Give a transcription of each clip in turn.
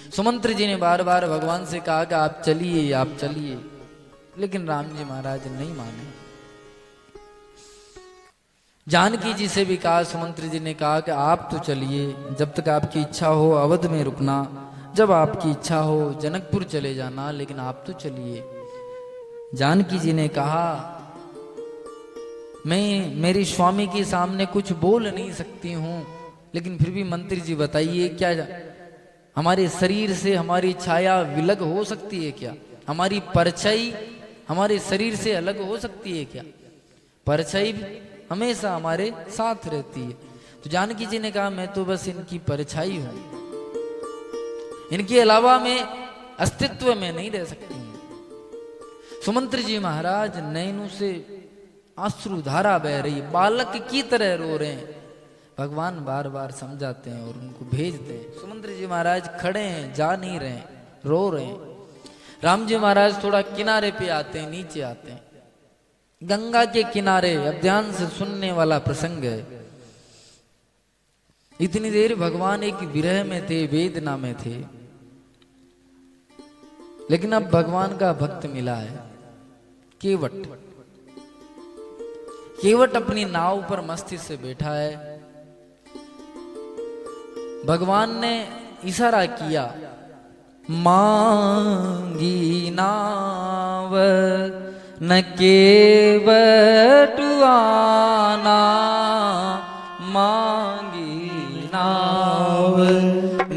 सुमंत्र जी ने बार बार भगवान से कहा कि आप चलिए आप चलिए, लेकिन राम जी महाराज नहीं माने। जानकी जी से भी कहा, सुमंत्र जी ने कहा कि आप तो चलिए, जब तक आपकी इच्छा हो अवध में रुकना, जब आपकी इच्छा हो जनकपुर चले जाना, लेकिन आप तो चलिए। जानकी जी ने कहा, मैं मेरी स्वामी के सामने कुछ बोल नहीं सकती हूं, लेकिन फिर भी मंत्री जी बताइए, क्या हमारे शरीर से हमारी छाया विलग हो सकती है क्या? हमारी परछाई हमारे शरीर से अलग हो सकती है क्या? परछाई हमेशा हमारे साथ रहती है। तो जानकी जी ने कहा, मैं तो बस इनकी परछाई हूं, इनके अलावा मैं अस्तित्व में नहीं रह सकती हूं। सुमंत्र जी महाराज नैनों से आंसू धारा बह रही, बालक की तरह रो रहे हैं। भगवान बार बार समझाते हैं और उनको भेजते हैं। सुमंत्र जी महाराज खड़े हैं, जा नहीं रहे हैं, रो रहे हैं। राम जी महाराज थोड़ा किनारे पे आते हैं, नीचे आते हैं, गंगा के किनारे। अब ध्यान से सुनने वाला प्रसंग है। इतनी देर भगवान एक विरह में थे, वेदना में थे, लेकिन अब भगवान का भक्त मिला है, केवट। केवट अपनी नाव पर मस्ती से बैठा है। भगवान ने इशारा किया, मांगी नाव न केवट आना, मांगी नाव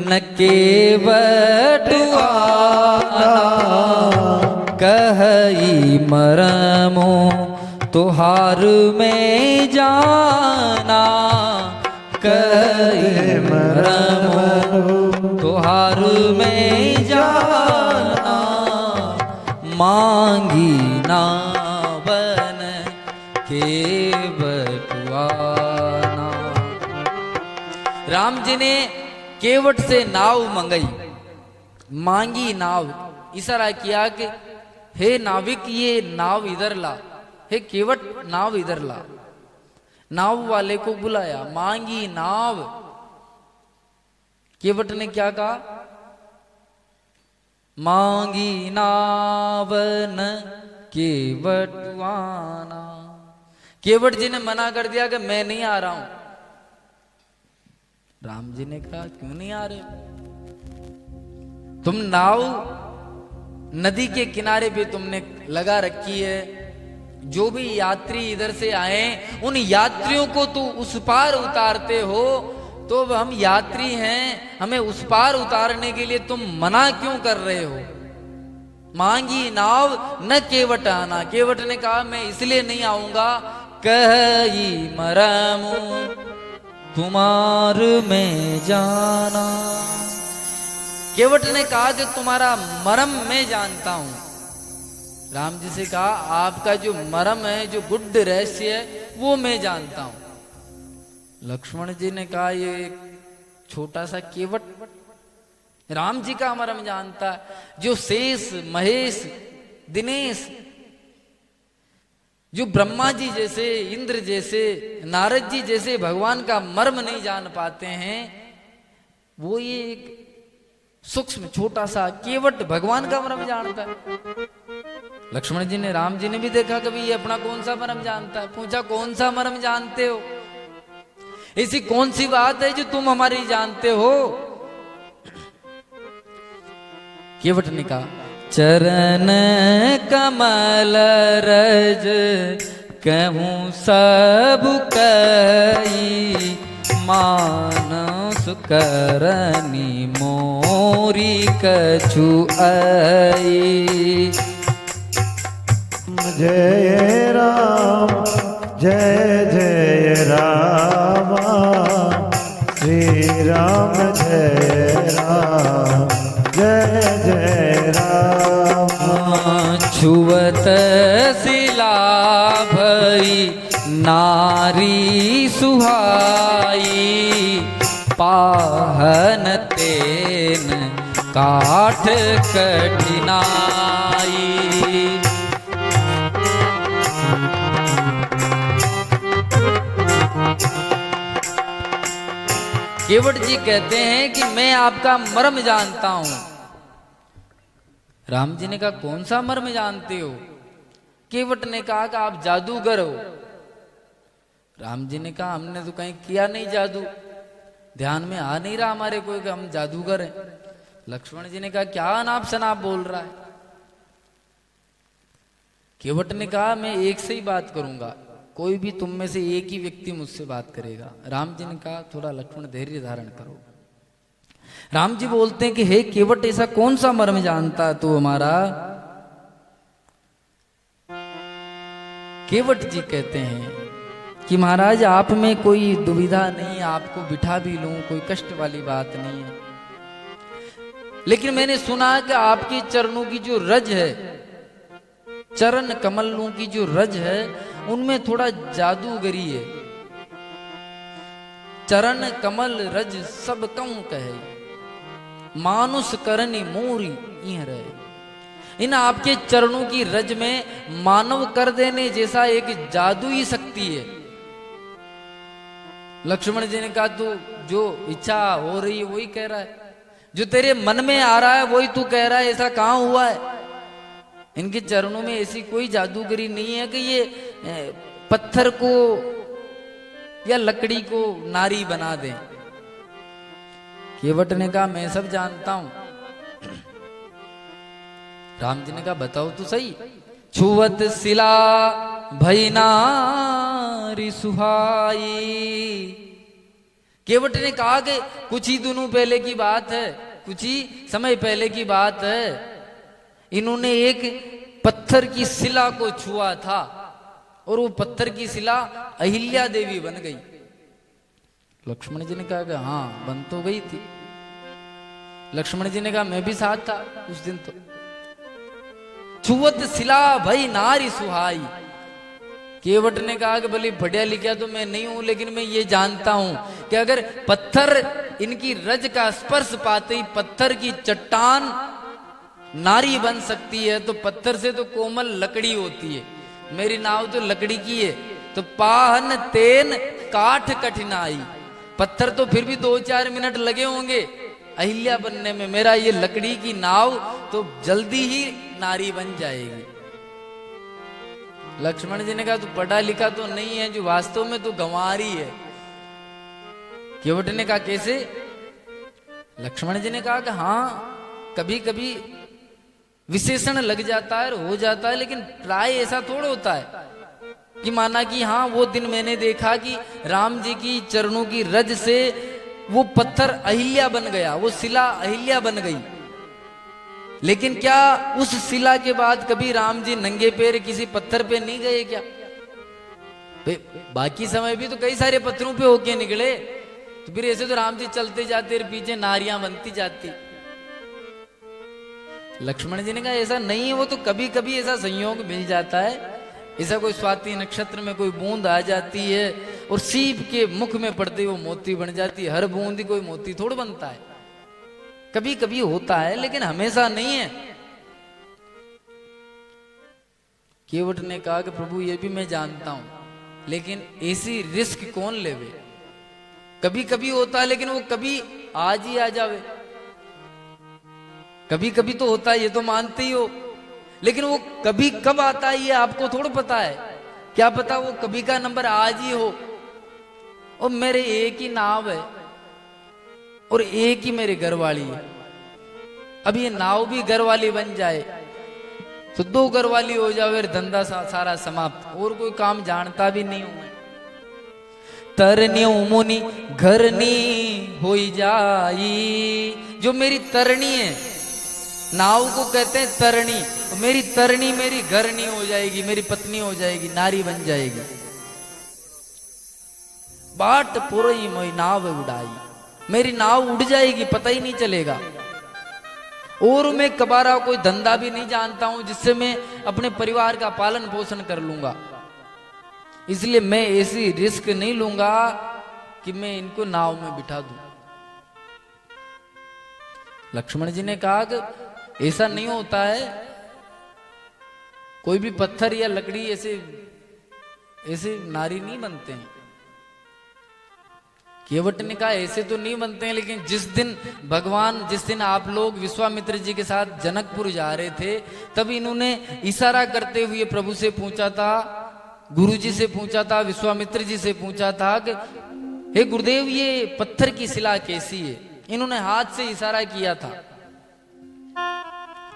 न केवट आना, कही मरमो तुहार में जाना, कही मरमो तुहार में जाना, मांगी नावन के बटुआना। राम जी ने केवट से नाव मंगाई, मांगी नाव। इशारा किया कि हे नाविक, ये नाव इधर ला। हे केवट, नाव इधर ला। नाव वाले को बुलाया, मांगी नाव। केवट ने क्या कहा? मांगी नावन केवटवाना। केवट जी ने मना कर दिया कि मैं नहीं आ रहा हूं। राम जी ने कहा, क्यों नहीं आ रहे? तुम नाव नदी के किनारे पे तुमने लगा रखी है, जो भी यात्री इधर से आए उन यात्रियों को तो उस पार उतारते हो, तो हम यात्री हैं, हमें उस पार उतारने के लिए तुम मना क्यों कर रहे हो? मांगी नाव न केवट आना। केवट ने कहा, मैं इसलिए नहीं आऊंगा, कही मरमु तुम्हार में जाना। केवट ने कहा कि तुम्हारा मरम मैं जानता हूं। राम जी से कहा, आपका जो मरम है, जो गुड रहस्य है, वो मैं जानता हूं। लक्ष्मण जी ने कहा, ये छोटा सा केवट राम जी का मरम जानता है, जो शेष, महेश, दिनेश, जो ब्रह्मा जी जैसे, इंद्र जैसे, नारद जी जैसे भगवान का मर्म नहीं जान पाते हैं, वो ये एक सूक्ष्म छोटा सा केवट भगवान का मर्म जानता है। लक्ष्मण जी ने, राम जी ने भी देखा कभी ये अपना कौन सा मर्म जानता है। पूछा, कौन सा मर्म जानते हो? ऐसी कौन सी बात है जो तुम हमारी जानते हो? केवट ने कहा, चरण कमल रज कहूं सब कई, मानस करनी मोरी कछु आई। जय राम जय जय राम, श्री राम जय राम जय जय राम। छुवत शिला भई नारी सुहाई, पाहन तेन काठ कठिनाई। केवट जी कहते हैं कि मैं आपका मर्म जानता हूं। राम जी ने कहा कौन सा मर्म जानते हो? केवट ने कहा कि आप जादूगर हो। राम जी ने कहा हमने तो कहीं किया नहीं जादू, ध्यान में आ नहीं रहा हमारे कोई कि हम जादूगर हैं। लक्ष्मण जी ने कहा क्या अनाप शनाप बोल रहा है? केवट ने कहा मैं एक से ही बात करूंगा, कोई भी तुम में से एक ही व्यक्ति मुझसे बात करेगा। राम जी ने कहा थोड़ा लक्ष्मण धैर्य धारण करो। राम जी बोलते हैं कि हे केवट, ऐसा कौन सा मर्म जानता तू हमारा? केवट जी कहते हैं कि महाराज आप में कोई दुविधा नहीं, आपको बिठा भी लूं, कोई कष्ट वाली बात नहीं है, लेकिन मैंने सुना कि आपके चरणों की जो रज है, चरण कमलों की जो रज है, उनमें थोड़ा जादूगरी है। चरण कमल रज सब कौन कहे, मानुष करनी मोरी इह रहे। इन आपके चरणों की रज में मानव कर देने जैसा एक जादुई शक्ति है। लक्ष्मण जी ने कहा तू जो इच्छा हो रही है वही कह रहा है, जो तेरे मन में आ रहा है वही तू कह रहा है, ऐसा कहां हुआ है? इनके चरणों में ऐसी कोई जादूगरी नहीं है कि ये पत्थर को या लकड़ी को नारी बना दें। केवट ने कहा मैं सब जानता हूं। राम जी ने कहा बताओ तो सही। छुवत शिला भई नारी सुहाई। केवट ने कहा कि कुछ ही दिनों पहले की बात है, कुछ ही समय पहले की बात है, इन्होंने एक पत्थर की शिला को छुआ था और वो पत्थर की शिला अहिल्या देवी बन गई। लक्ष्मण जी ने कहा कि हाँ बन तो गई थी। लक्ष्मण जी ने कहा मैं भी साथ था उस दिन। तो छुवत शिला भई नारी सुहाई। केवट ने कहा कि भले पढ़िया लिखा तो मैं नहीं हूं, लेकिन मैं ये जानता हूं कि अगर पत्थर इनकी रज का स्पर्श पाते ही पत्थर की चट्टान नारी बन सकती है, तो पत्थर से तो कोमल लकड़ी होती है, मेरी नाव तो लकड़ी की है। तो पाहन तेन काठ कठिनाई। पत्थर तो फिर भी 2-4 मिनट लगे होंगे अहिल्या बनने में, मेरा ये लकड़ी की नाव तो जल्दी ही नारी बन जाएगी। लक्ष्मण जी ने कहा तू पढ़ा लिखा तो नहीं है, जो वास्तव में तू गंवारी है। केवट ने कहा कैसे? लक्ष्मण जी ने कहा कि हाँ कभी कभी विशेषण लग जाता है, हो जाता है, लेकिन प्राय ऐसा थोड़ा होता है कि माना कि हाँ वो दिन मैंने देखा कि राम जी की चरणों की रज से वो पत्थर अहिल्या बन गया, वो शिला अहिल्या बन गई। लेकिन क्या उस शिला के बाद कभी राम जी नंगे पैर किसी पत्थर पे नहीं गए क्या? बाकी समय भी तो कई सारे पत्थरों पे होके निकले, तो फिर ऐसे तो राम जी चलते जाते पीछे नारियां बनती जाती। लक्ष्मण जी ने कहा ऐसा नहीं है, वो तो कभी कभी ऐसा संयोग मिल जाता है, ऐसा कोई स्वाति नक्षत्र में कोई बूंद आ जाती है और सीप के मुख में पड़ते वो मोती बन जाती है। हर बूंद ही कोई मोती थोड़ा बनता है, कभी कभी होता है लेकिन हमेशा नहीं है। केवट ने कहा कि प्रभु ये भी मैं जानता हूं, लेकिन ऐसी रिस्क कौन लेवे? कभी कभी होता है लेकिन वो कभी आज ही आ जावे। कभी कभी तो होता है ये तो मानते ही हो, लेकिन वो कभी कब आता है ये आपको थोड़ा पता है। क्या पता वो कभी का नंबर आज ही हो। और मेरे एक ही नाव है और एक ही मेरे घर वाली है। अब ये नाव भी घर वाली बन जाए तो 2 घर वाली हो जाए, धंधा सारा समाप्त, और कोई काम जानता भी नहीं हूं। तरनी मुनि घरनी हो जाई। जो मेरी तरणी है, नाव को कहते हैं तरणी, मेरी तरणी मेरी घरनी हो जाएगी, मेरी पत्नी हो जाएगी, नारी बन जाएगी। बाट पुरई मोई नाव उड़ाई। मेरी नाव उड़ जाएगी, पता ही नहीं चलेगा। और मैं कबारा कोई धंधा भी नहीं जानता हूं जिससे मैं अपने परिवार का पालन पोषण कर लूंगा, इसलिए मैं ऐसी रिस्क नहीं लूंगा कि मैं इनको नाव में बिठा दूं। लक्ष्मण जी ने कहा कि ऐसा नहीं होता है, कोई भी पत्थर या लकड़ी ऐसे नारी नहीं बनते हैं। केवट ने कहा ऐसे तो नहीं बनते हैं, लेकिन जिस दिन आप लोग विश्वामित्र जी के साथ जनकपुर जा रहे थे, तब इन्होंने इशारा करते हुए प्रभु से पूछा था, गुरु जी से पूछा था, विश्वामित्र जी से पूछा था कि हे गुरुदेव ये पत्थर की शिला कैसी है। इन्होंने हाथ से इशारा किया था।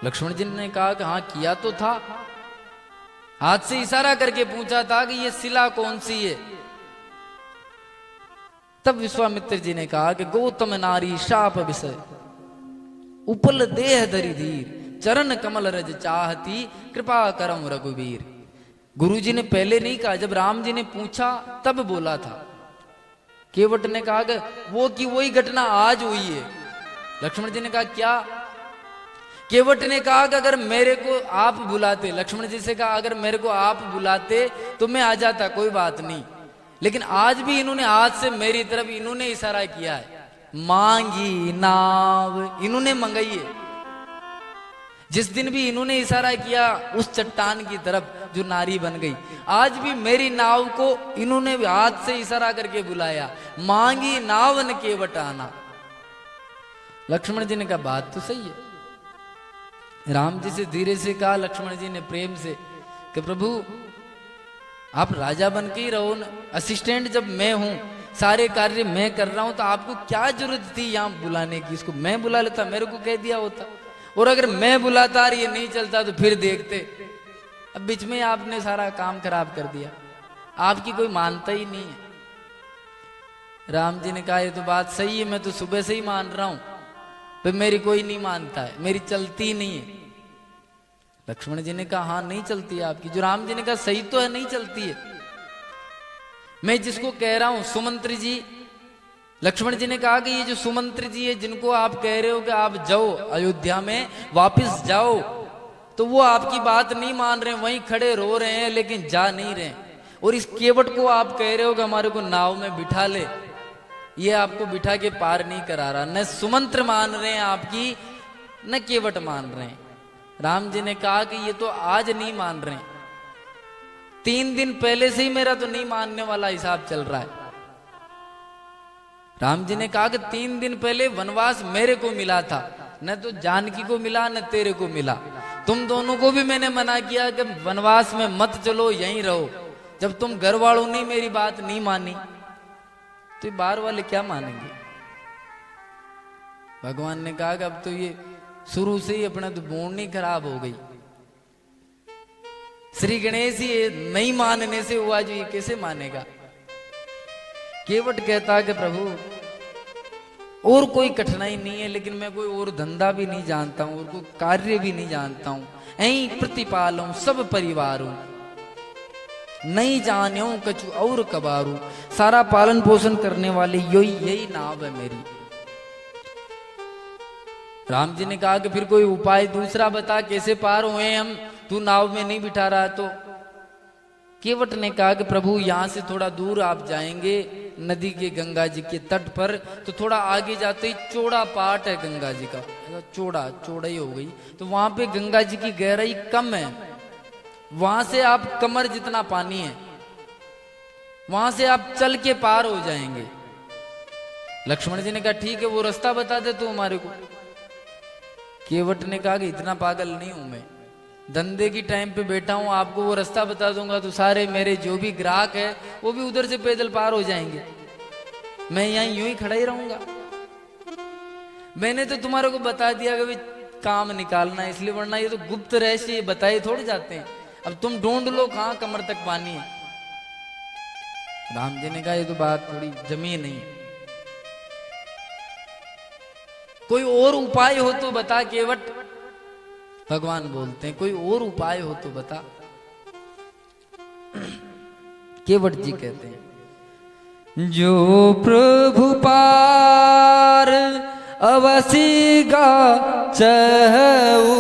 लक्ष्मण जी ने कहा कि हाँ किया तो था, हाथ से इशारा करके पूछा था कि ये शिला कौन सी है। तब विश्वामित्र जी ने कहा कि गौतम नारी शाप विषय उपल देह धरी धीर चरण कमल रज चाहती कृपा करम रघुवीर। गुरु जी ने पहले नहीं कहा, जब राम जी ने पूछा तब बोला था। केवट ने कहा कि वही घटना आज हुई है। लक्ष्मण जी ने कहा क्या? केवट ने कहा कि अगर मेरे को आप बुलाते, लक्ष्मण जी से कहा अगर मेरे को आप बुलाते तो मैं आ जाता, कोई बात नहीं, लेकिन आज भी इन्होंने हाथ से मेरी तरफ इन्होंने इशारा किया है, मांगी नाव इन्होंने मंगाई है। जिस दिन भी इन्होंने इशारा किया उस चट्टान की तरफ जो नारी बन गई, आज भी मेरी नाव को इन्होंने हाथ से इशारा करके बुलाया, मांगी नावन केवट आना। लक्ष्मण जी ने कहा बात तो सही है। राम जी से धीरे से कहा लक्ष्मण जी ने प्रेम से कि प्रभु आप राजा बन के ही रहो ना, असिस्टेंट जब मैं हूं, सारे कार्य मैं कर रहा हूं, तो आपको क्या जरूरत थी यहां बुलाने की? इसको मैं बुला लेता, मेरे को कह दिया होता, और अगर मैं बुलाता और ये नहीं चलता तो फिर देखते। अब बीच में आपने सारा काम खराब कर दिया, आपकी कोई मानता ही नहीं है। राम जी ने कहा ये तो बात सही है, मैं तो सुबह से ही मान रहा हूं, पर मेरी कोई नहीं मानता है, मेरी चलती ही नहीं है। लक्ष्मण जी ने कहा हाँ नहीं चलती है आपकी। जो राम जी ने कहा सही तो है, नहीं चलती है। मैं जिसको कह रहा हूं सुमंत्र जी, लक्ष्मण जी ने कहा कि ये जो सुमंत्र जी है जिनको आप कह रहे हो कि आप जाओ अयोध्या में वापस जाओ, तो वो आपकी बात नहीं मान रहे, वहीं खड़े रो रहे हैं लेकिन जा नहीं रहे। और इस केवट को आप कह रहे हो कि हमारे को नाव में बिठा ले, ये आपको बिठा के पार नहीं करा रहा। न सुमंत्र मान रहे हैं आपकी, न केवट मान रहे हैं। राम जी ने कहा कि ये तो आज नहीं मान रहे, 3 दिन पहले से ही मेरा तो नहीं मानने वाला हिसाब चल रहा है। राम जी ने कहा कि 3 दिन पहले वनवास मेरे को मिला था, न तो जानकी को मिला न तेरे को मिला। तुम दोनों को भी मैंने मना किया कि वनवास में मत चलो, यहीं रहो। जब तुम घर वालों ने मेरी बात नहीं मानी तो बाहर वाले क्या मानेंगे? भगवान ने कहा कि अब तो ये शुरू से ही अपना तो बोन ही खराब हो गई। श्री गणेश ही नहीं मानने से हुआ, जो ये कैसे मानेगा? केवट कहता कि प्रभु और कोई कठिनाई नहीं है, लेकिन मैं कोई और धंधा भी नहीं जानता हूं और कोई कार्य भी नहीं जानता हूं, ऐ प्रतिपालूं सब परिवारों, नहीं जान्यो कछु और कबारू। सारा पालन पोषण करने वाली यही नाव है मेरी। राम जी ने कहा कि फिर कोई उपाय दूसरा बता, कैसे पार हुए हम, तू नाव में नहीं बिठा रहा तो। केवट ने कहा कि प्रभु यहां से थोड़ा दूर आप जाएंगे नदी के, गंगा जी के तट पर, तो थोड़ा आगे जाते ही चौड़ा पाट है गंगा जी का, चौड़ा ही हो गई, तो वहां पे गंगा जी की गहराई कम है, वहां से आप कमर जितना पानी है, वहां से आप चल के पार हो जाएंगे। लक्ष्मण जी ने कहा ठीक है, वो रास्ता बता दे तू हमारे को। केवट ने कहा कि इतना पागल नहीं हूं मैं, धंधे की टाइम पे बैठा हूं, आपको वो रास्ता बता दूंगा तो सारे मेरे जो भी ग्राहक है वो भी उधर से पैदल पार हो जाएंगे, मैं यहां यूं ही खड़ा ही रहूंगा। मैंने तो तुम्हारे को बता दिया कि काम निकालना, इसलिए, वरना ये तो गुप्त रहस्य बताए थोड़े जाते हैं। अब तुम ढूंढ लो कहां कमर तक पानी है। राम जी ने कहा ये तो बात थोड़ी जमी नहीं, कोई और उपाय हो तो बता केवट। भगवान बोलते हैं कोई और उपाय हो तो बता। केवट जी कहते हैं जो प्रभु पार अवसीगा चहु,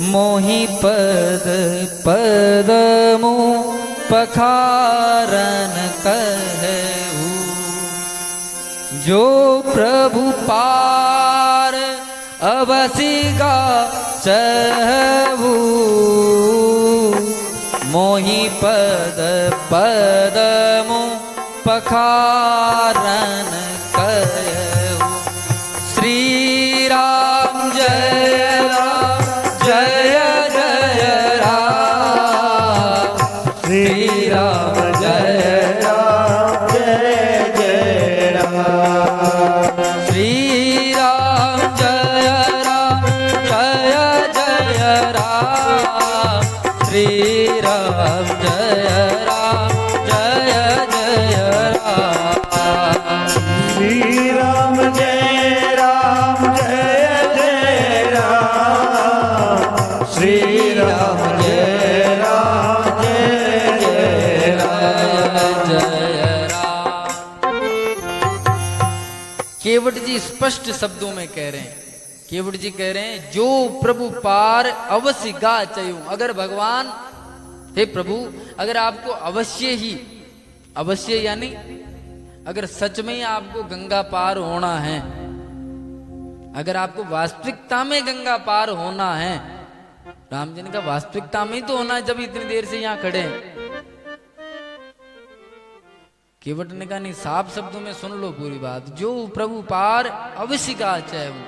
मोहि पद पदमु पखारन कहु। जो प्रभु पार अवसीगा चहु, मोहि पद पदमु पखारन कहूं। श्री राम जय राम जय जय राम। श्री राम जय राम जय जय राम। श्री राम जय राम जय जय राम। श्री राम जय राम जय जय राम। श्री राम जय राम जय जय राम। श्री राम जय राम जय जय राम। जय राम। केवट जी स्पष्ट शब्दों में कह रहे हैं, केवट जी कह रहे हैं जो प्रभु पार अवश्य गा चयूं। अगर भगवान, हे प्रभु, अगर आपको अवश्य ही, अवश्य यानी अगर सच में ही आपको गंगा पार होना है, अगर आपको वास्तविकता में गंगा पार होना है, राम जी ने कहा वास्तविकता में ही तो होना है जब इतनी देर से यहां खड़े हैं। केवट ने कहा नहीं, साफ शब्दों में सुन लो पूरी बात। जो प्रभु पार अवश्य गा चयूं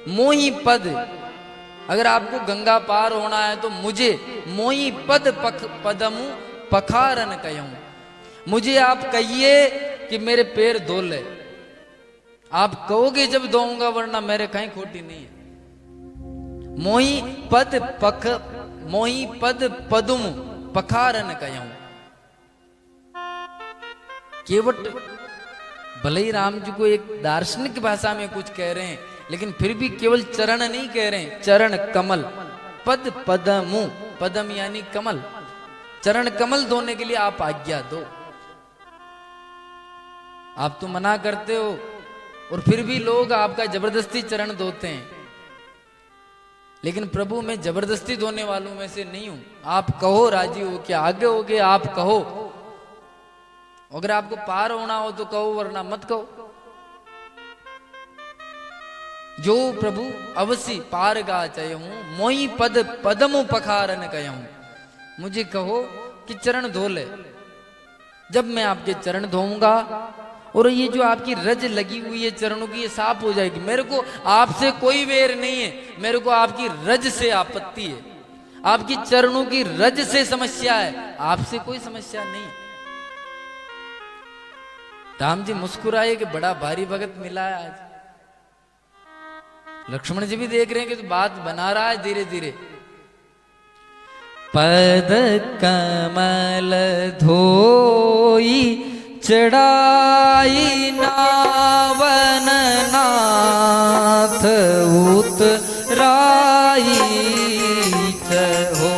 मोही पद, अगर आपको गंगा पार होना है तो मुझे मोही पद पदमु पखारन कहूं। मुझे आप कहिए कि मेरे पैर धो ले, आप कहोगे जब धोऊंगा, वरना मेरे कहीं खोटी नहीं है। मोही पद पदुम पखारन कहूं। केवट भले ही राम जी को एक दार्शनिक भाषा में कुछ कह रहे हैं, लेकिन फिर भी केवल चरण नहीं कह रहे हैं, चरण कमल। पद पदमु, पदम यानी कमल, चरण कमल धोने के लिए आप आज्ञा दो। आप तो मना करते हो और फिर भी लोग आपका जबरदस्ती चरण धोते हैं, लेकिन प्रभु मैं जबरदस्ती धोने वालों में से नहीं हूं। आप कहो राजी हो क्या, आगे हो गए आप कहो। अगर आपको पार होना हो तो कहो, वरना मत कहो। जो प्रभु अवश्य पार गा चयूं मोई पद पदमु पखारन कहूं। मुझे कहो कि चरण धो ले, जब मैं आपके चरण धोऊंगा और ये जो आपकी रज लगी हुई है चरणों की, ये साफ हो जाएगी। मेरे को आपसे कोई वेर नहीं है, मेरे को आपकी रज से आपत्ति है, आपकी चरणों की रज से समस्या है, आपसे कोई समस्या नहीं है। राम जी मुस्कुराए कि बड़ा भारी भगत मिला है आज। लक्ष्मण जी भी देख रहे हैं कि तो बात बना रहा है धीरे धीरे। पद कमल धोई चढ़ाई नावन नाथ उतराई चहो।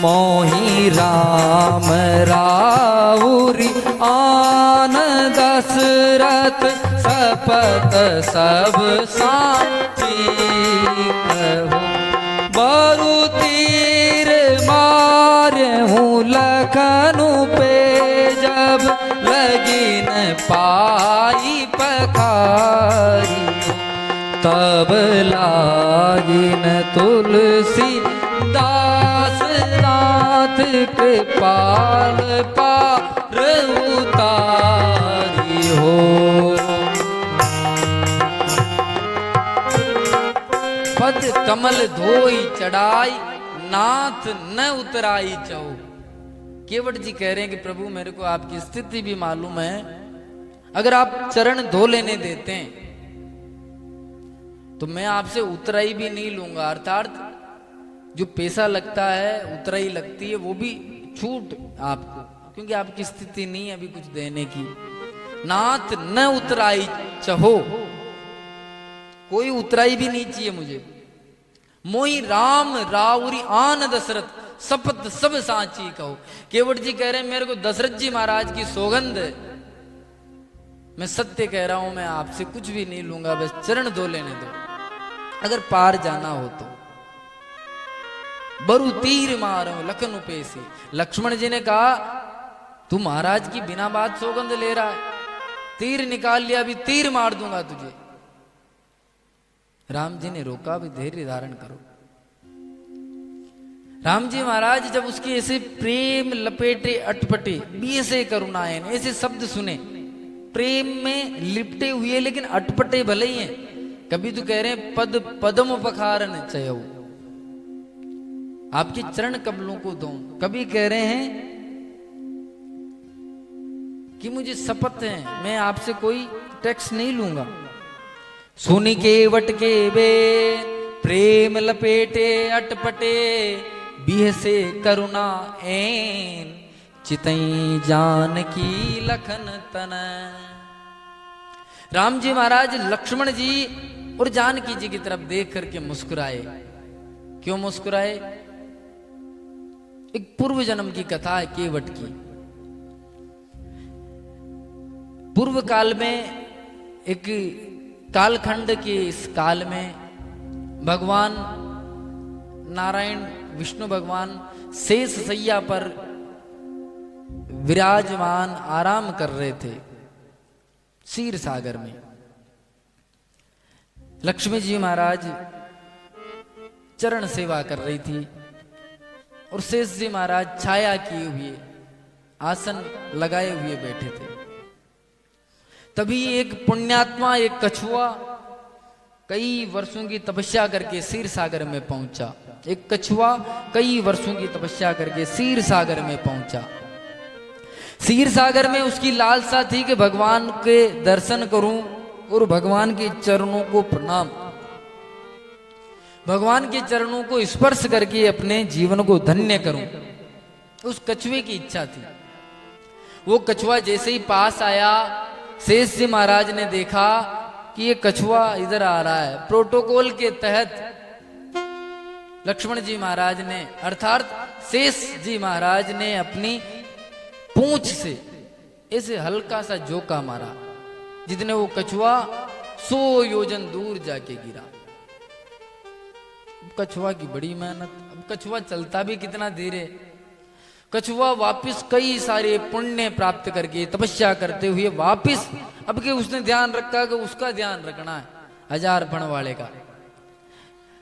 मोहि राम राउरी आन दशरथ सपत सब साची कहो। बरु तीर मारहूं लखनऊ पे जब लगिन पाई पखारी। तब लागिन तुलसी दास नाथ कृपाल पार उतारी हो। पद कमल धोई चढ़ाई नाथ न उतराई चौ। केवट जी कह रहे हैं कि प्रभु मेरे को आपकी स्थिति भी मालूम है, अगर आप चरण धो लेने देते हैं तो मैं आपसे उतराई भी नहीं लूंगा, अर्थात जो पैसा लगता है उतराई लगती है वो भी छूट आपको, क्योंकि आपकी स्थिति नहीं है अभी कुछ देने की। नाथ न उतराई चहो, कोई उतराई भी नहीं चाहिए मुझे। मोई राम राउरी आन दशरथ शपथ सब सांची कहो। केवट जी कह रहे हैं मेरे को दशरथ जी महाराज की सौगंध है, मैं सत्य कह रहा हूं, मैं आपसे कुछ भी नहीं लूंगा, बस चरण धो लेने दो, अगर पार जाना हो तो। बरु तीर मारो लखन उपेसी। लक्ष्मण जी ने कहा तू महाराज की बिना बात सौगंध ले रहा है, तीर निकाल लिया, अभी तीर मार दूंगा तुझे। राम जी ने रोका, भी धैर्य धारण करो। राम जी महाराज जब उसके ऐसे प्रेम लपेटे अटपटे भी ऐसे करुणायन ऐसे शब्द सुने प्रेम में लिपटे हुए, लेकिन अटपटे भले ही हैं। कभी तो कह रहे हैं पद पदम पखारन चयो, आपके चरण कमलों को दो। कभी कह रहे हैं कि मुझे शपथ है मैं आपसे कोई टैक्स नहीं लूंगा। सुनी के वट के बे प्रेम लपेटे अटपटे, बीह से करुणा एन चितई जान की लखन तन। राम जी महाराज लक्ष्मण जी और जानकी जी की तरफ देख करके मुस्कुराए। क्यों मुस्कुराए? एक पूर्व जन्म की कथा है केवट की। पूर्व काल में एक कालखंड के इस काल में भगवान नारायण विष्णु भगवान शेष सैया पर विराजमान आराम कर रहे थे क्षीर सागर में। लक्ष्मी जी महाराज चरण सेवा कर रही थी और शेष जी महाराज छाया किए हुए आसन लगाए हुए बैठे थे। तभी एक पुण्यात्मा, एक कछुआ कई वर्षों की तपस्या करके क्षीर सागर में पहुंचा। एक कछुआ कई वर्षों की तपस्या करके क्षीर सागर में पहुंचा। क्षीर सागर में उसकी लालसा थी कि भगवान के दर्शन करूं और भगवान के चरणों को प्रणाम, भगवान के चरणों को स्पर्श करके अपने जीवन को धन्य करूं। उस कछुए की इच्छा थी। वो कछुआ जैसे ही पास आया, शेष जी महाराज ने देखा कि ये कछुआ इधर आ रहा है। प्रोटोकॉल के तहत लक्ष्मण जी महाराज ने अर्थात शेष जी महाराज ने अपनी पूंछ से ऐसे हल्का सा झोंका मारा, जितने वो कछुआ 100 योजन दूर जाके गिरा। कछुआ की बड़ी मेहनत। अब कछुआ चलता भी कितना धीरे। कछुआ वापिस कई सारे पुण्य प्राप्त करके तपस्या करते हुए वापिस, अब के उसने ध्यान रखा कि उसका ध्यान रखना है 1000 फण वाले का।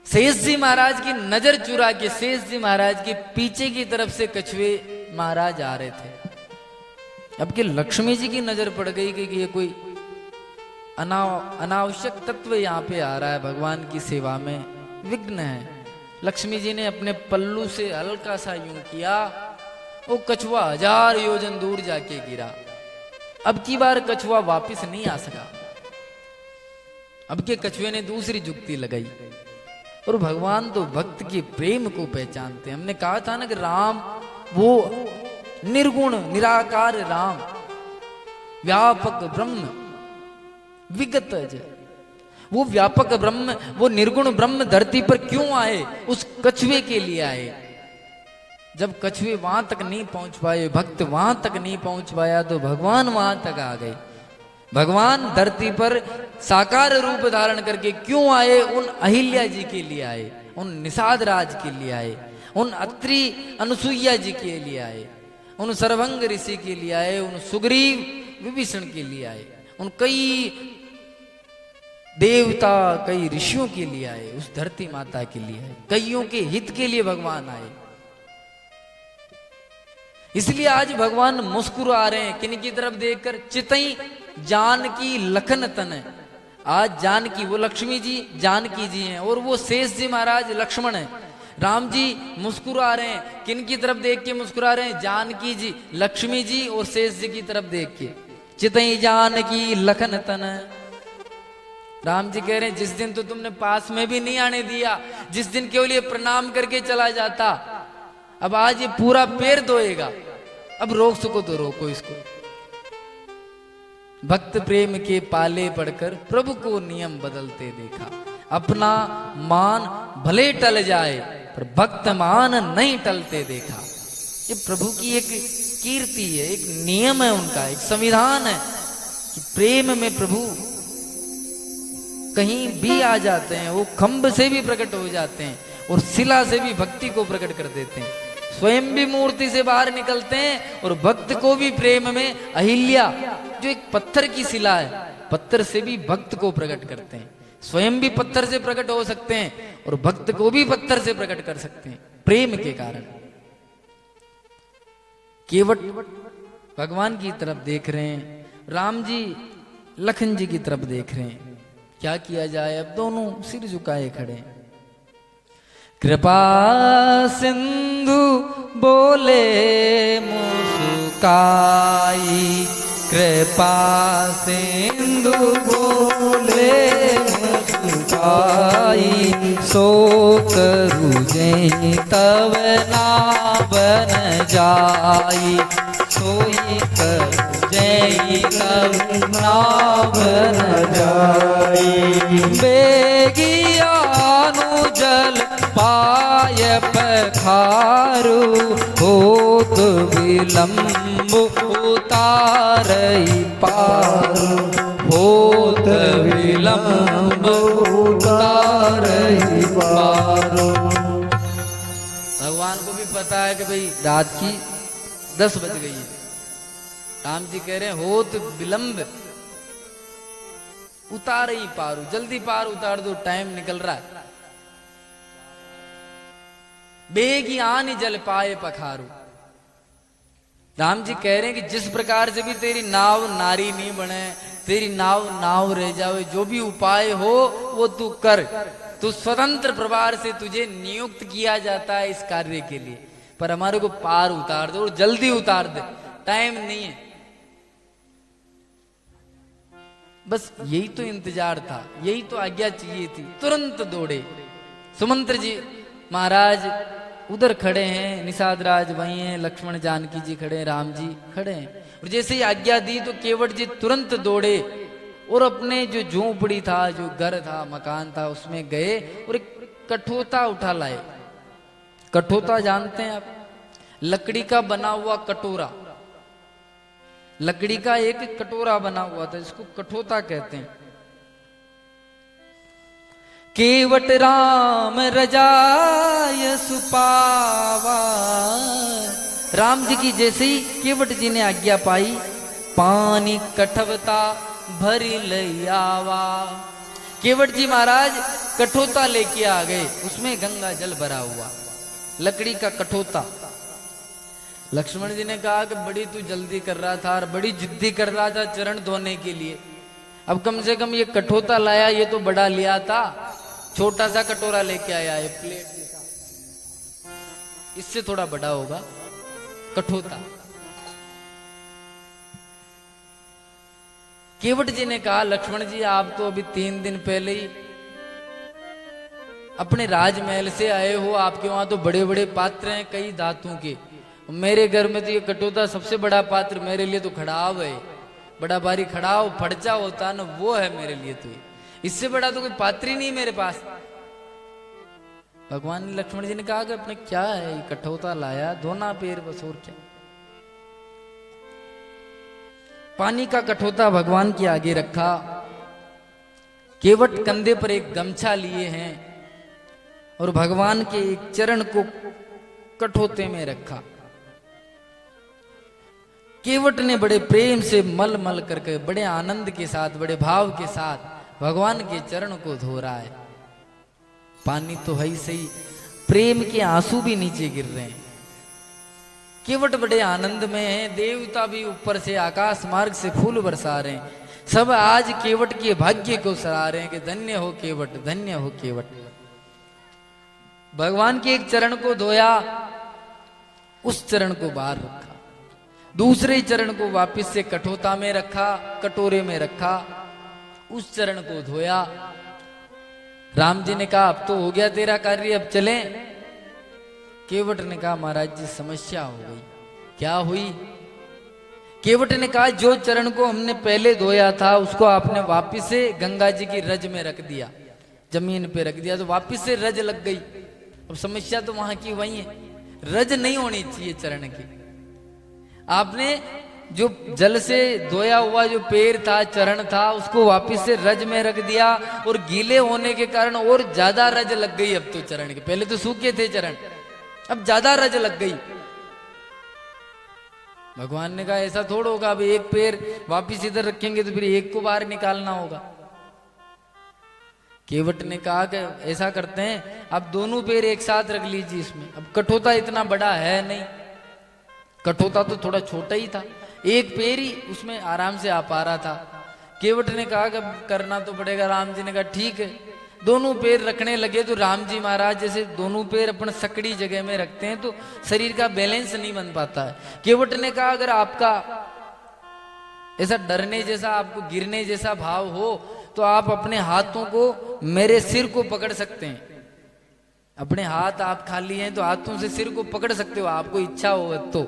शेष जी महाराज की नजर चुरा के शेष जी महाराज के पीछे की तरफ से कछुए महाराज आ रहे थे। अब के लक्ष्मी जी की नजर पड़ गई कि ये कोई अनावश्यक तत्व यहाँ पे आ रहा है, भगवान की सेवा में विघ्न है। लक्ष्मी जी ने अपने पल्लू से हल्का सा यूं किया, वो कछुआ 1000 योजन दूर जाके गिरा। अब की बार कछुआ वापिस नहीं आ सका। अब के कछुए ने दूसरी जुक्ति लगाई। और भगवान तो भक्त के प्रेम को पहचानते हैं। हमने कहा था ना कि राम वो निर्गुण निराकार राम, व्यापक ब्रह्म विगत अजय, वो व्यापक ब्रह्म, वो निर्गुण ब्रह्म धरती पर क्यों आए? उस कछुए के लिए आए। जब कछुए वहां तक नहीं पहुंच पाए, भक्त वहां तक नहीं पहुंच पाया, तो भगवान वहां तक आ गए। भगवान धरती पर साकार रूप धारण करके क्यों आए? उन अहिल्या जी के लिए आए, उन निषाद राज के लिए आए, उन अत्रि अनुसुईया जी के लिए आए, उन सर्वंग ऋषि के लिए आए, उन सुग्रीव विभीषण के लिए आए, उन कई देवता कई ऋषियों के लिए आए, उस धरती माता के लिए आए, कईयों के हित के लिए भगवान आए। इसलिए आज भगवान मुस्कुरा रहे हैं। किन की तरफ देखकर? चितई जानकी लखन तन। आज जानकी, वो लक्ष्मी जी जानकी जी हैं और वो शेष जी महाराज लक्ष्मण हैं। राम जी मुस्कुरा रहे हैं। किन की तरफ देख के मुस्कुरा रहे हैं? जानकी जी, लक्ष्मी जी और शेष जी की तरफ देख के। चितई जानकी लखन तन। राम जी कह रहे हैं जिस दिन तो तुमने पास में भी नहीं आने दिया, जिस दिन केवल ये प्रणाम करके चला जाता, अब आज ये पूरा पैर धोएगा। अब रोक सको तो रोको इसको। भक्त प्रेम के पाले पड़कर प्रभु को नियम बदलते देखा। अपना मान भले टल जाए पर भक्त मान नहीं टलते देखा। ये प्रभु की एक कीर्ति है, एक नियम है उनका, एक संविधान है कि प्रेम में प्रभु कहीं भी आ जाते हैं। वो खंभ से भी प्रकट हो जाते हैं और शिला से भी भक्ति को प्रकट कर देते हैं। स्वयं भी मूर्ति से बाहर निकलते हैं और भक्त को भी प्रेम में अहिल्या, जो एक पत्थर की शिला है, पत्थर से भी भक्त को प्रकट करते हैं। स्वयं भी पत्थर से प्रकट हो सकते हैं और भक्त को भी पत्थर से प्रकट कर सकते हैं प्रेम के कारण। केवट भगवान की तरफ देख रहे हैं राम जी लखन जी की तरफ देख रहे हैं, क्या किया जाए। अब दोनों सिर झुकाए खड़े हैं। कृपा सिंधु बोले मुस्काई, कृपा सिंधु बोले मुस्काई, सो करू जय तव ना बन जाई, सोई करू जय तव ना बन जाई। बेगियानु जल पाय पखारू, होत विलंब उतारई पारू, होत विलंब उतारई पारू। भगवान को भी पता है कि भाई रात की 10 बज गई है। राम जी कह रहे हैं होत विलंब उतारई पारू, जल्दी पार उतार दो, टाइम निकल रहा है। बेगी आन जल पाए पखारू। राम जी कह रहे हैं कि जिस प्रकार से भी तेरी नाव नारी नहीं बने, तेरी नाव नाव रह जावे, जो भी उपाय हो वो तू कर। तू स्वतंत्र प्रभार से तुझे नियुक्त किया जाता है इस कार्य के लिए, पर हमारे को पार उतार दो और जल्दी उतार दे, टाइम नहीं है। बस यही तो इंतजार था, यही तो आज्ञा चाहिए थी। तुरंत दौड़े। सुमंत्र जी महाराज उधर खड़े हैं, निषाद राज वहीं हैं, लक्ष्मण जानकी जी खड़े हैं, राम जी खड़े हैं। और जैसे ही आज्ञा दी तो केवट जी तुरंत दौड़े और अपने जो झोंपड़ी था, जो घर था, मकान था, उसमें गए और एक कठोता उठा लाए। कठोता जानते हैं आप? लकड़ी का बना हुआ कटोरा, लकड़ी का एक कटोरा बना हुआ था, जिसको कठोता कहते हैं। केवट राम रजाय सुपावा। राम जी की जैसे ही केवट जी ने आज्ञा पाई, पानी कठवता भरी लयावा। केवट जी महाराज कठोता लेके आ गए, उसमें गंगा जल भरा हुआ, लकड़ी का कठोता। लक्ष्मण जी ने कहा कि बड़ी तू जल्दी कर रहा था और बड़ी जिद्दी कर रहा था चरण धोने के लिए, अब कम से कम ये कठोता लाया, ये तो बड़ा लिया था, छोटा सा कटोरा लेके आया है प्लेट जैसा, इससे थोड़ा बड़ा होगा कठोता। केवट जी ने कहा लक्ष्मण जी आप तो अभी 3 दिन पहले ही अपने राजमहल से आए हो, आपके वहां तो बड़े बड़े पात्र हैं कई धातुओं के, मेरे घर में तो ये कटोता सबसे बड़ा पात्र मेरे लिए तो खड़ाव है, बड़ा भारी खड़ाव फड़चा होता है ना, वो है मेरे लिए, तो इससे बड़ा तो कोई पात्र ही नहीं मेरे पास। भगवान लक्ष्मण जी ने कहा कि अपने क्या है, ये कठोता लाया, धोना पैर बस, और क्या। पानी का कठोता भगवान के आगे रखा, केवट कंधे पर एक गमछा लिए हैं और भगवान के एक चरण को कठोते में रखा। केवट ने बड़े प्रेम से मल मल करके, बड़े आनंद के साथ, बड़े भाव के साथ भगवान के चरण को धो रहा है। पानी तो है ही सही, प्रेम के आंसू भी नीचे गिर रहे हैं। केवट बड़े आनंद में है, देवता भी ऊपर से आकाश मार्ग से फूल बरसा रहे हैं, सब आज केवट के भाग्य को सराह रहे हैं कि धन्य हो केवट, धन्य हो केवट। भगवान के एक चरण को धोया, उस चरण को बाहर रखा, दूसरे चरण को वापस से कठोता में रखा, कटोरे में रखा, उस चरण को धोया। राम जी ने कहा अब तो हो गया तेरा कार्य, अब चलें। केवट ने कहा महाराज जी समस्या हो गई। क्या हुई? केवट ने कहा जो चरण को हमने पहले धोया था उसको आपने वापस से गंगा जी की रज में रख दिया, जमीन पे रख दिया, तो वापस से रज लग गई। अब समस्या तो वहां की वही है, रज नहीं होनी चाहिए चरण की। आपने जो जल से धोया हुआ जो पैर था, चरण था, उसको वापस से रज में रख दिया और गीले होने के कारण और ज्यादा रज लग गई अब तो चरण के। पहले तो सूखे थे चरण, अब ज्यादा रज लग गई। भगवान ने कहा ऐसा थोड़ा होगा, अब एक पैर वापिस इधर रखेंगे तो फिर एक को बाहर निकालना होगा। केवट ने कहा कि ऐसा करते हैं आप दोनों पैर एक साथ रख लीजिए इसमें, अब कठोता इतना बड़ा है नहीं, कठोता तो थोड़ा छोटा ही था, एक पैर ही उसमें आराम से आ पा रहा था। केवट ने कहा कि अब करना तो पड़ेगा। राम जी ने कहा ठीक है। दोनों पैर रखने लगे तो राम जी महाराज जैसे दोनों पैर अपन सकड़ी जगह में रखते हैं तो शरीर का बैलेंस नहीं बन पाता है। केवट ने कहा अगर आपका ऐसा डरने जैसा, आपको गिरने जैसा भाव हो तो आप अपने हाथों को मेरे सिर को पकड़ सकते हैं। अपने हाथ आप खाली हैं तो हाथों से सिर को पकड़ सकते हो, आपको इच्छा हो तो।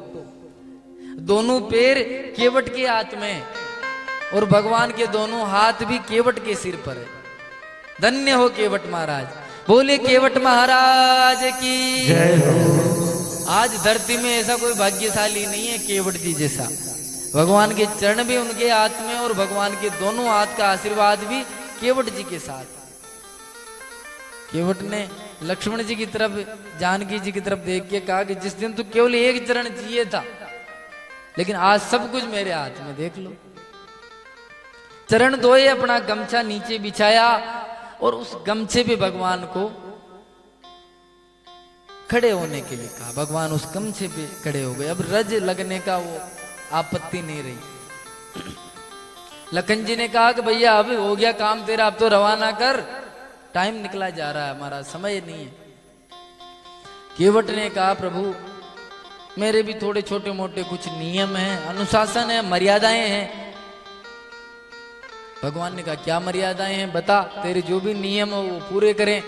दोनों पैर केवट के हाथ में और भगवान के दोनों हाथ भी केवट के सिर पर है। धन्य हो केवट महाराज। बोले केवट महाराज की जय हो। आज धरती में ऐसा कोई भाग्यशाली नहीं है केवट जी जैसा। भगवान के चरण भी उनके हाथ में और भगवान के दोनों हाथ का आशीर्वाद भी केवट जी के साथ। केवट ने लक्ष्मण जी की तरफ, जानकी जी की तरफ देख के कहा कि जिस दिन तो केवल एक चरण चाहिए था, लेकिन आज सब कुछ मेरे हाथ में, देख लो। चरण धोए, अपना गमछा नीचे बिछाया और उस गमछे पे भगवान को खड़े होने के लिए कहा। भगवान उस गमछे पे खड़े हो गए। अब रज लगने का वो आपत्ति नहीं रही। लखन जी ने कहा कि भैया अब हो गया काम तेरा, अब तो रवाना कर, टाइम निकला जा रहा है, हमारा समय नहीं है। केवट ने कहा प्रभु मेरे भी थोड़े छोटे मोटे कुछ नियम हैं, अनुशासन है, मर्यादाएं हैं। भगवान ने कहा क्या मर्यादाएं हैं, बता, तेरे जो भी नियम हो वो पूरे करें।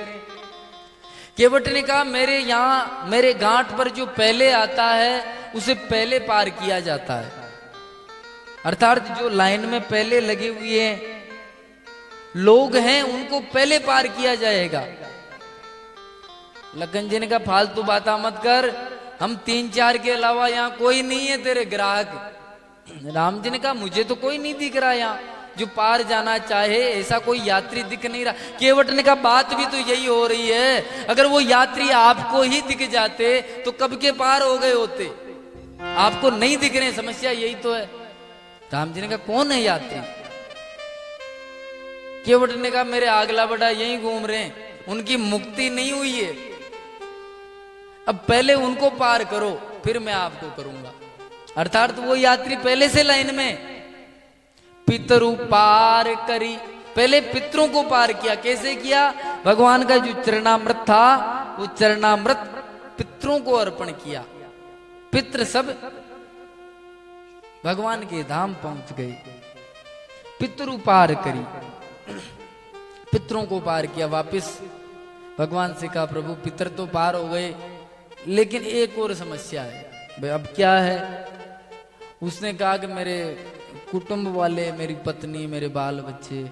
केवट ने कहा मेरे यहाँ, मेरे घाट पर जो पहले आता है उसे पहले पार किया जाता है। अर्थात जो लाइन में पहले लगे हुए लोग हैं उनको पहले पार किया जाएगा। लखन जी ने कहा फालतू बात मत कर, हम 3-4 के अलावा यहाँ कोई नहीं है तेरे ग्राहक। राम जी ने कहा मुझे तो कोई नहीं दिख रहा यहाँ जो पार जाना चाहे, ऐसा कोई यात्री दिख नहीं रहा। केवट ने कहा बात भी तो यही हो रही है, अगर वो यात्री आपको ही दिख जाते तो कब के पार हो गए होते, आपको नहीं दिख रहे, समस्या यही तो है। राम जी ने कहा कौन है यात्री? केवट ने कहा मेरे आगला बड़ा यही घूम रहे हैं, उनकी मुक्ति नहीं हुई है, अब पहले उनको पार करो फिर मैं आपको करूंगा। अर्थात वो यात्री पहले से लाइन में। पितरु पार करी, पहले पितरों को पार किया। कैसे किया? भगवान का जो चरणामृत था वो चरणामृत पितरों को अर्पण किया। पितृ सब भगवान के धाम पहुंच गए। पितरु पार करी, पितरों को पार किया। वापिस भगवान से कहा प्रभु पितर तो पार हो गए, लेकिन एक और समस्या है। भाई अब क्या है? उसने कहा कि मेरे कुटुंब वाले, मेरी पत्नी, मेरे बाल बच्चे,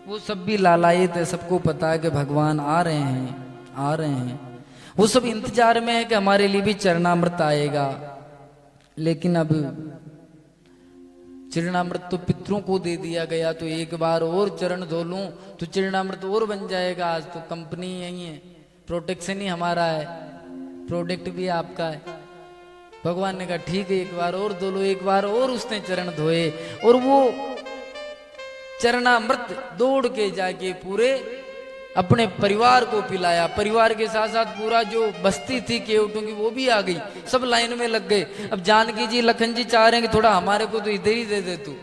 वो सब भी लालायित है, सबको पता है कि भगवान आ रहे हैं, आ रहे हैं। वो सब इंतजार में है कि हमारे लिए भी चरणामृत आएगा। लेकिन अब चरणामृत तो पितरों को दे दिया गया, तो एक बार और चरण धो लूं तो चरणामृत और बन जाएगा। आज तो कंपनी यही है, प्रोटेक्शन ही हमारा है, प्रोडक्ट भी आपका है। भगवान ने कहा ठीक है एक बार और धो लो। एक बार और उसने चरण धोए और वो चरणामृत दौड़ के जाके पूरे अपने परिवार को पिलाया। परिवार के साथ साथ पूरा जो बस्ती थी केवटों की वो भी आ गई, सब लाइन में लग गए। अब जानकी जी, लखन जी चाह रहे हैं कि थोड़ा हमारे को तो इधर ही दे दे तू।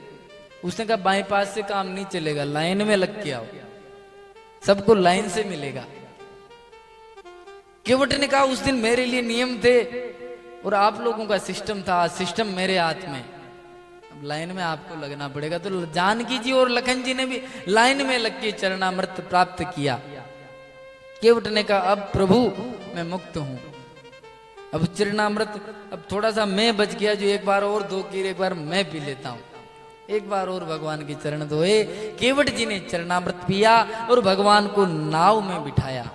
उसने कहा बाईपास से काम नहीं चलेगा, लाइन में लग के आओ, सबको लाइन से मिलेगा। केवट ने कहा उस दिन मेरे लिए नियम थे और आप लोगों का सिस्टम था, सिस्टम मेरे हाथ में, अब लाइन में आपको लगना पड़ेगा। तो जानकी जी और लखन जी ने भी लाइन में लग के चरणामृत प्राप्त किया। केवट ने कहा अब प्रभु मैं मुक्त हूं, अब चरणामृत अब थोड़ा सा मैं बच गया, जो एक बार और दो कीर एक बार मैं पी लेता हूं। एक बार और भगवान के चरण धोए। केवट जी ने चरणामृत पिया और भगवान को नाव में बिठाया।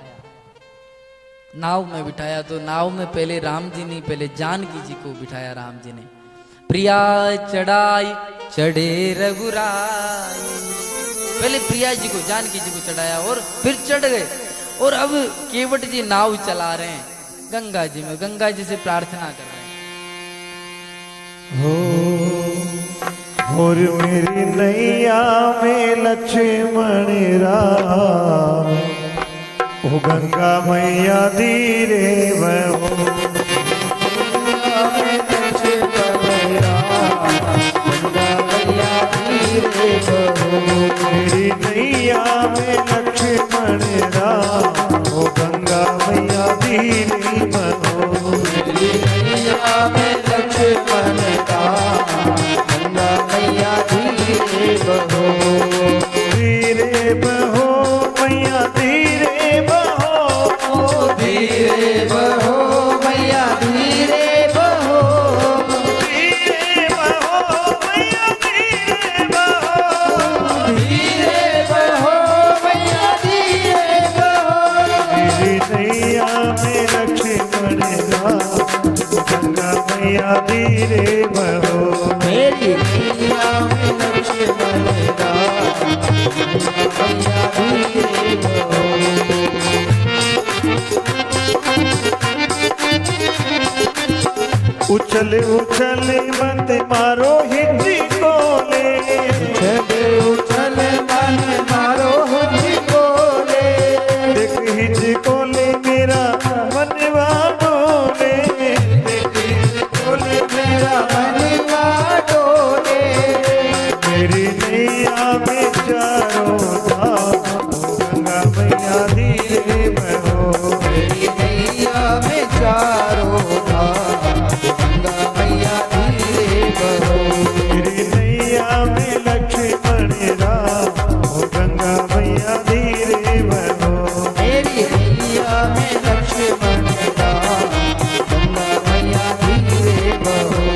नाव में बिठाया तो नाव में पहले राम जी ने, पहले जानकी जी को बिठाया राम जी ने। प्रिया चढ़ाई चढ़े रघुराई, पहले प्रिया जी को, जानकी जी को चढ़ाया और फिर चढ़ गए। और अब केवट जी नाव चला रहे हैं गंगा जी में, गंगा जी से प्रार्थना कर रहे हैं। और मेरी नैया में लक्ष्मण राम, ओ गंगा मैया धीरे बहो, मैया धीरे बहो मेरी नैया में लक्ष्मण राम मैया धीरे बहो उछल उछल मत मारो हिंदी कोले उछल उछल मन मारो हिंदी कोले देख हिंदी कोले मेरा मनवा डोले देख हिंदी कोले मेरा मनवा डोले मेरी नैया में चारों धाम गंगा मैया धीरे बहो मेरी नैया में चारों धाम गंगा मैया धीरे बहो मेरी नैया में लक्ष्मण राम गंगा मैया धीरे बहो मेरी नैया में लक्ष्मण राम गंगा मैया धीरे बहो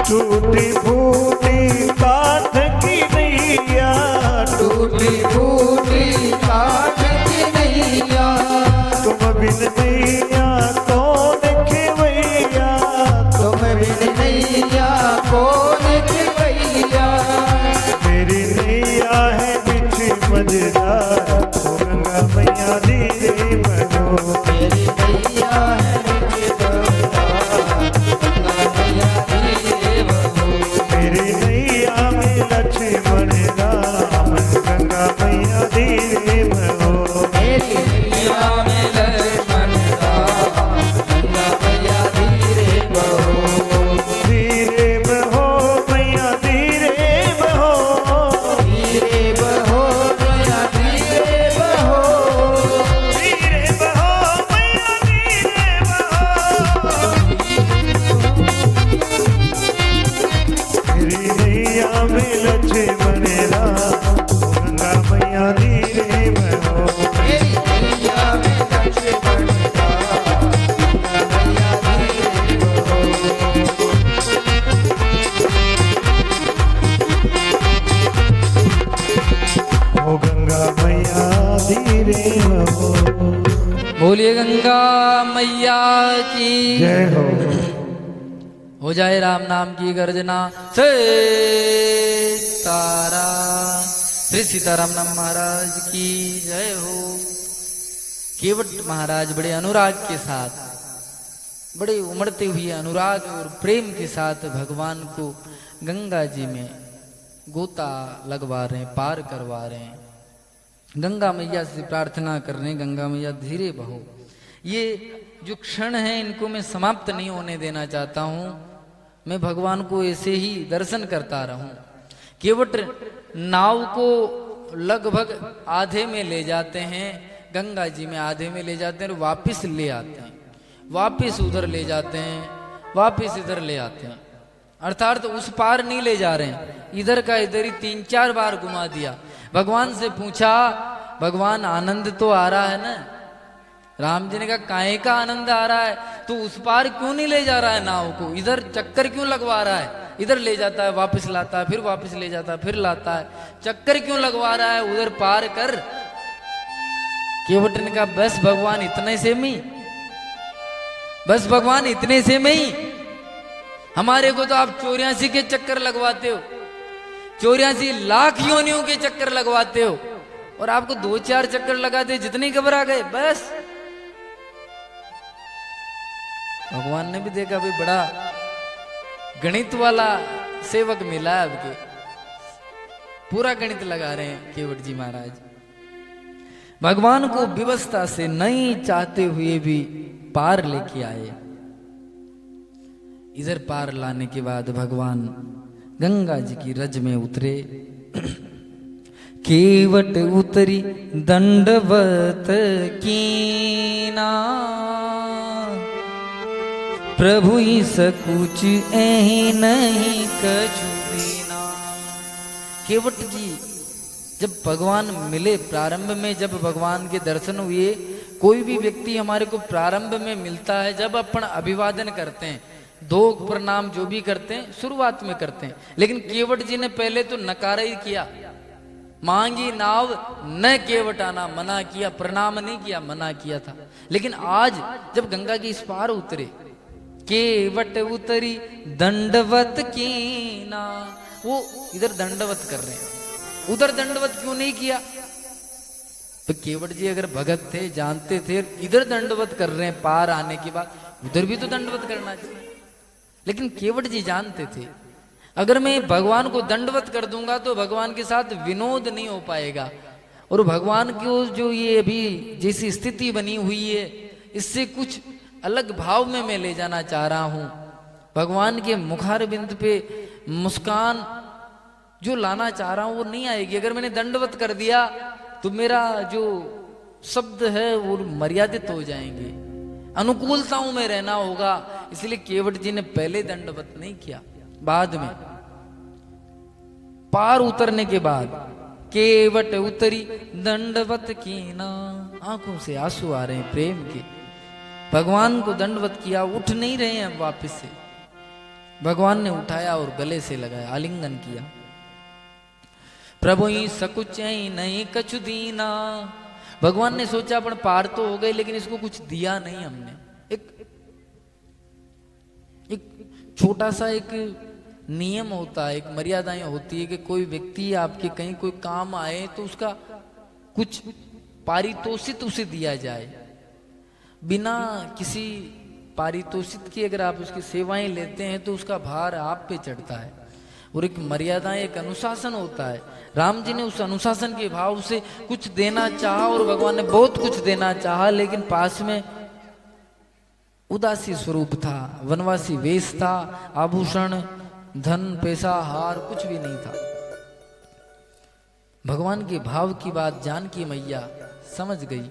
टूटी फूटी काठ की नैया टूटी फूटी काठ की नैया तुम बिन नैया कौन खेवैया तुम बिन नैया कौन खिवैया मेरी नैया है बिछी मजेदार ओ गंगा मैया धीरे बहो मेरी नैया है गंगा मैया धीरे बहो मेरी नैया में लक्ष्मण राम गंगा मैया धीरे बहो मेरी नैया में लक्ष्मण राम गंगा मैया धीरे बहो धीरे बहो मैया धीरे बहो धीरे बहो मैया धीरे बहो धीरे बहो मैया धीरे बहो मेरी नैया में लक्ष्मण राम गंगा मैया धीरे बहो मेरी नैया में लक्ष्मण राम गंगा मैया धीरे बहो ओ गंगा मैया धीरे बहो बोलिए गंगा मैया की जय हो जाए राम नाम की गर्जना से तारा श्री सीताराम नाम महाराज की जय हो। केवट महाराज बड़े अनुराग के साथ, बड़े उमड़ते हुए अनुराग और प्रेम के साथ भगवान को गंगा जी में गोता लगवा रहे हैं, पार करवा रहे हैं। गंगा मैया से प्रार्थना कर रहे हैं, गंगा मैया धीरे बहो। ये जो क्षण है इनको मैं समाप्त नहीं होने देना चाहता हूँ, मैं भगवान को ऐसे ही दर्शन करता रहूं। केवट नाव को लगभग आधे में ले जाते हैं, गंगा जी में आधे में ले जाते हैं और वापस ले आते हैं, वापस उधर ले जाते हैं, वापस इधर ले आते हैं। अर्थात तो उस पार नहीं ले जा रहे हैं, इधर का इधर ही 3-4 बार घुमा दिया। भगवान से पूछा, भगवान आनंद तो आ रहा है ना? राम जी ने कहा काहे का आनंद आ रहा है, तो उस पार क्यों नहीं ले जा रहा है नाव को, इधर चक्कर क्यों लगवा रहा है? इधर ले जाता है, वापस लाता है, फिर वापस ले जाता है, फिर लाता है, चक्कर क्यों लगवा रहा है, उधर पार कर। केवट ने कहा बस भगवान इतने से में ही, बस भगवान इतने से में ही, हमारे को तो आप 84 के चक्कर लगवाते हो, 84 लाख योनियों के चक्कर लगवाते हो, और आपको 2-4 चक्कर लगाते जितने घबरा गए बस। भगवान ने भी देखा भाई बड़ा गणित वाला सेवक मिला है, आपके पूरा गणित लगा रहे हैं केवट जी महाराज। भगवान को विवशता से नहीं चाहते हुए भी पार लेके आए। इधर पार लाने के बाद भगवान गंगा जी की रज में उतरे। केवट उतरी दंडवत कीना, प्रभु ही सकुच ऐ नहीं कछु दीना। केवट जी जब भगवान मिले प्रारंभ में, जब भगवान के दर्शन हुए, कोई भी व्यक्ति हमारे को प्रारंभ में मिलता है, जब अपन अभिवादन करते हैं, दो प्रणाम जो भी करते हैं शुरुआत में करते हैं, लेकिन केवट जी ने पहले तो नकारा ही किया, मांगी नाव न केवट आना, मना किया, प्रणाम नहीं किया, मना किया था। लेकिन आज जब गंगा की इस पार उतरे, केवट उतरी दंडवत कीना, वो इधर दंडवत कर रहे हैं, उधर दंडवत क्यों नहीं किया? तो केवट जी अगर भगत थे, जानते थे, इधर दंडवत कर रहे हैं पार आने के बाद, उधर भी तो दंडवत करना चाहिए। लेकिन केवट जी जानते थे, अगर मैं भगवान को दंडवत कर दूंगा तो भगवान के साथ विनोद नहीं हो पाएगा, और भगवान को जो ये अभी जैसी स्थिति बनी हुई है, इससे कुछ अलग भाव में मैं ले जाना चाह रहा हूं। भगवान के मुखारबिंद पे मुस्कान जो लाना चाह रहा हूं वो नहीं आएगी। अगर मैंने दंडवत कर दिया तो मेरा जो शब्द है वो मर्यादित हो जाएंगे, अनुकूलताओं में रहना होगा। इसलिए केवट जी ने पहले दंडवत नहीं किया, बाद में पार उतरने के बाद केवट उतरी दंडवत कीना, आंखों से आंसू आ रहे हैं प्रेम के। भगवान को दंडवत किया, उठ नहीं रहे हैं वापस से। भगवान ने उठाया और गले से लगाया, आलिंगन किया। प्रभु ही सकुच नहीं कछु दीना। भगवान ने सोचा अपन पार तो हो गए, लेकिन इसको कुछ दिया नहीं हमने। एक छोटा सा एक नियम होता है, एक मर्यादाएं होती है कि कोई व्यक्ति आपके कहीं कोई काम आए तो उसका कुछ पारितोषित उसे दिया जाए। बिना किसी पारितोषित की अगर आप उसकी सेवाएं लेते हैं तो उसका भार आप पे चढ़ता है, और एक मर्यादा, एक अनुशासन होता है। राम जी ने उस अनुशासन के भाव से कुछ देना चाहा, और भगवान ने बहुत कुछ देना चाहा, लेकिन पास में उदासी स्वरूप था, वनवासी वेश था, आभूषण, धन, पैसा, हार कुछ भी नहीं था। भगवान के भाव की बात जानकी मैया समझ गई।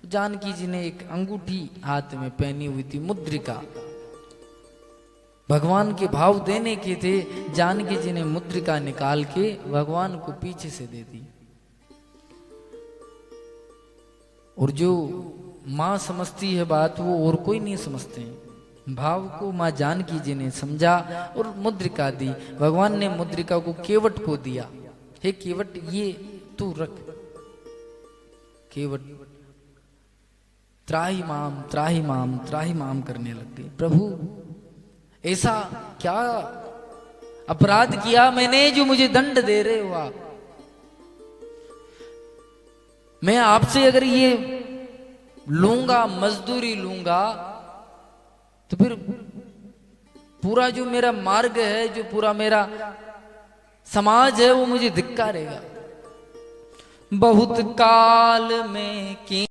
जानकी जी ने एक अंगूठी हाथ में पहनी हुई थी, मुद्रिका, भगवान के भाव देने के थे। जानकी जी ने मुद्रिका निकाल के भगवान को पीछे से दे दी, और जो माँ समझती है बात वो और कोई नहीं समझते हैं। भाव को माँ जानकी जी ने समझा और मुद्रिका दी। भगवान ने मुद्रिका को केवट को दिया। हे केवट, ये तू रख। केवट त्राही माम त्राही माम त्राही माम करने लग गई। प्रभु, ऐसा क्या अपराध किया मैंने जो मुझे दंड दे रहे हो आप? मैं आपसे अगर ये लूंगा, मजदूरी लूंगा, तो फिर पूरा जो मेरा मार्ग है, जो पूरा मेरा समाज है, वो मुझे धिक्कारेगा। बहुत काल में की